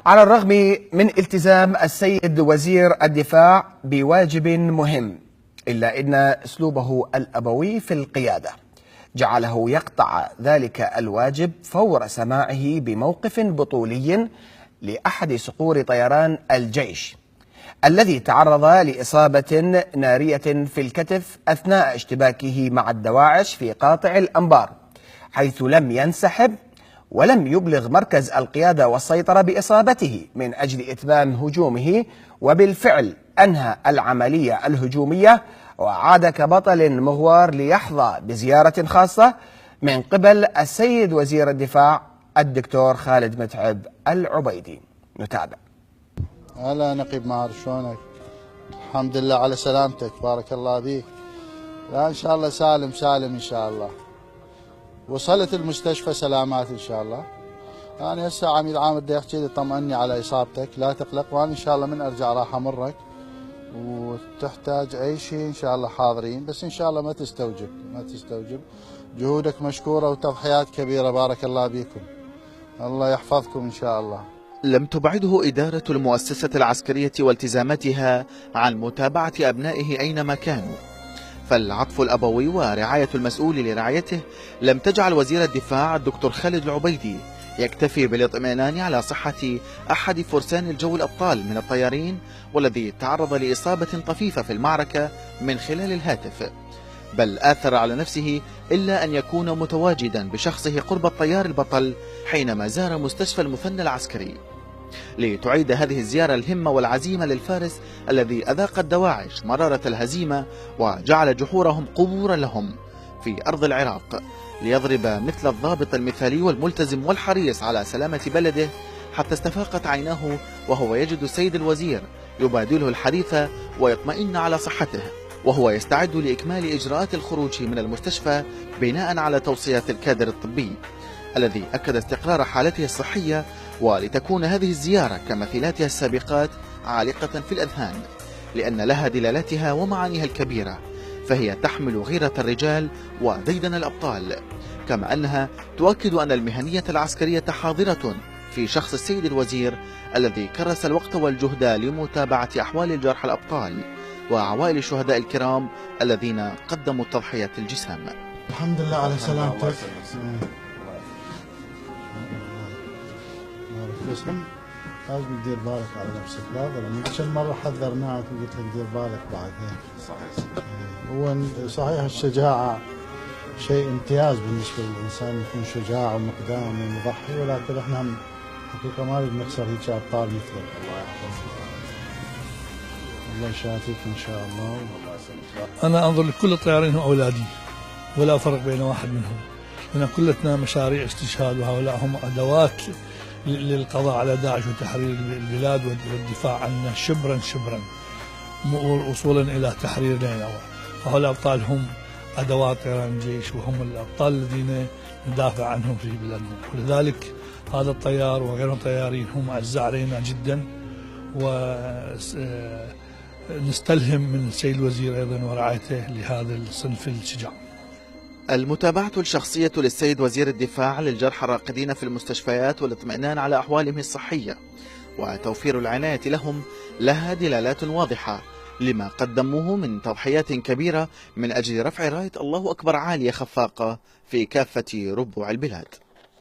على الرغم من التزام السيد وزير الدفاع بواجب مهم، إلا أن أسلوبه الأبوي في القيادة جعله يقطع ذلك الواجب فور سماعه بموقف بطولي لأحد صقور طيران الجيش الذي تعرض لإصابة نارية في الكتف أثناء اشتباكه مع الدواعش في قاطع الأنبار، حيث لم ينسحب ولم يبلغ مركز القيادة والسيطرة بإصابته من أجل إتمام هجومه، وبالفعل أنهى العملية الهجومية وعاد كبطل مغوار ليحظى بزيارة خاصة من قبل السيد وزير الدفاع الدكتور خالد متعب العبيدي. نتابع. هلا نقيب ماهر، شلونك؟ الحمد لله على سلامتك، بارك الله بيك. لا ان شاء الله سالم سالم ان شاء الله. وصلت المستشفى سلامات ان شاء الله. انا هسه عميد عامر دا يحكي لي طمئني على اصابتك، لا تقلق، وانا ان شاء الله من ارجع راح امرك، وتحتاج اي شيء ان شاء الله حاضرين، بس ان شاء الله ما تستوجب. جهودك مشكوره وتضحيات كبيره، بارك الله بيكم. الله يحفظكم ان شاء الله. لم تبعده إدارة المؤسسة العسكرية والتزاماتها عن متابعة أبنائه أينما كانوا، فالعطف الأبوي ورعاية المسؤول لرعايته لم تجعل وزير الدفاع الدكتور خالد العبيدي يكتفي بالاطمئنان على صحة أحد فرسان الجو الأبطال من الطيارين والذي تعرض لإصابة طفيفة في المعركة من خلال الهاتف، بل آثر على نفسه إلا أن يكون متواجدا بشخصه قرب الطيار البطل حينما زار مستشفى المثنى العسكري، لتعيد هذه الزيارة الهمة والعزيمة للفارس الذي أذاق الدواعش مرارة الهزيمة وجعل جحورهم قبورا لهم في أرض العراق، ليضرب مثل الضابط المثالي والملتزم والحريص على سلامة بلده، حتى استفاقت عيناه وهو يجد السيد الوزير يبادله الحديث ويطمئن على صحته، وهو يستعد لإكمال إجراءات الخروج من المستشفى بناء على توصيات الكادر الطبي الذي أكد استقرار حالته الصحية، ولتكون هذه الزيارة كمثيلاتها السابقات عالقة في الأذهان، لأن لها دلالاتها ومعانيها الكبيرة، فهي تحمل غيرة الرجال وديدن الأبطال، كما أنها تؤكد أن المهنية العسكرية حاضرة في شخص السيد الوزير الذي كرس الوقت والجهد لمتابعة أحوال الجرحى الأبطال وعوائل الشهداء الكرام الذين قدموا التضحيات الجسام. الحمد لله على سلامتك. لازم تدير بالك على نفسك، لا ظلم، كل مرة حذرناك وقلت لك دير بالك بعدين. صحيح. هو صحيح الشجاعة شيء امتياز بالنسبة للإنسان، يكون شجاع ومقدام ومضحي، ولكن احنا حقيقة ما نريد نخسر هيك أبطال مثلك. الله يحفظك. الله يشافيك إن شاء الله. أنا أنظر لكل الطيارين هم أولادي، ولا أفرق بين واحد منهم، لأن كلتنا مشاريع استشهاد، وهؤلاء هم أدوات للقضاء على داعش وتحرير البلاد والدفاع عنها شبرا شبرا وصولا إلى تحرير نينوى. فهؤلاء الأبطال هم أدوات طيران الجيش، وهم الأبطال الذين ندافع عنهم في بلادنا، ولذلك هذا الطيار وغير الطيارين هم أعزاء علينا جدا، ونستلهم من السيد الوزير أيضا ورعايته لهذا الصنف الشجاع. المتابعة الشخصية للسيد وزير الدفاع للجرحى الراقدين في المستشفيات والاطمئنان على أحوالهم الصحية وتوفير العناية لهم لها دلالات واضحة لما قدموه من تضحيات كبيرة من أجل رفع راية الله أكبر عالية خفاقة في كافة ربوع البلاد.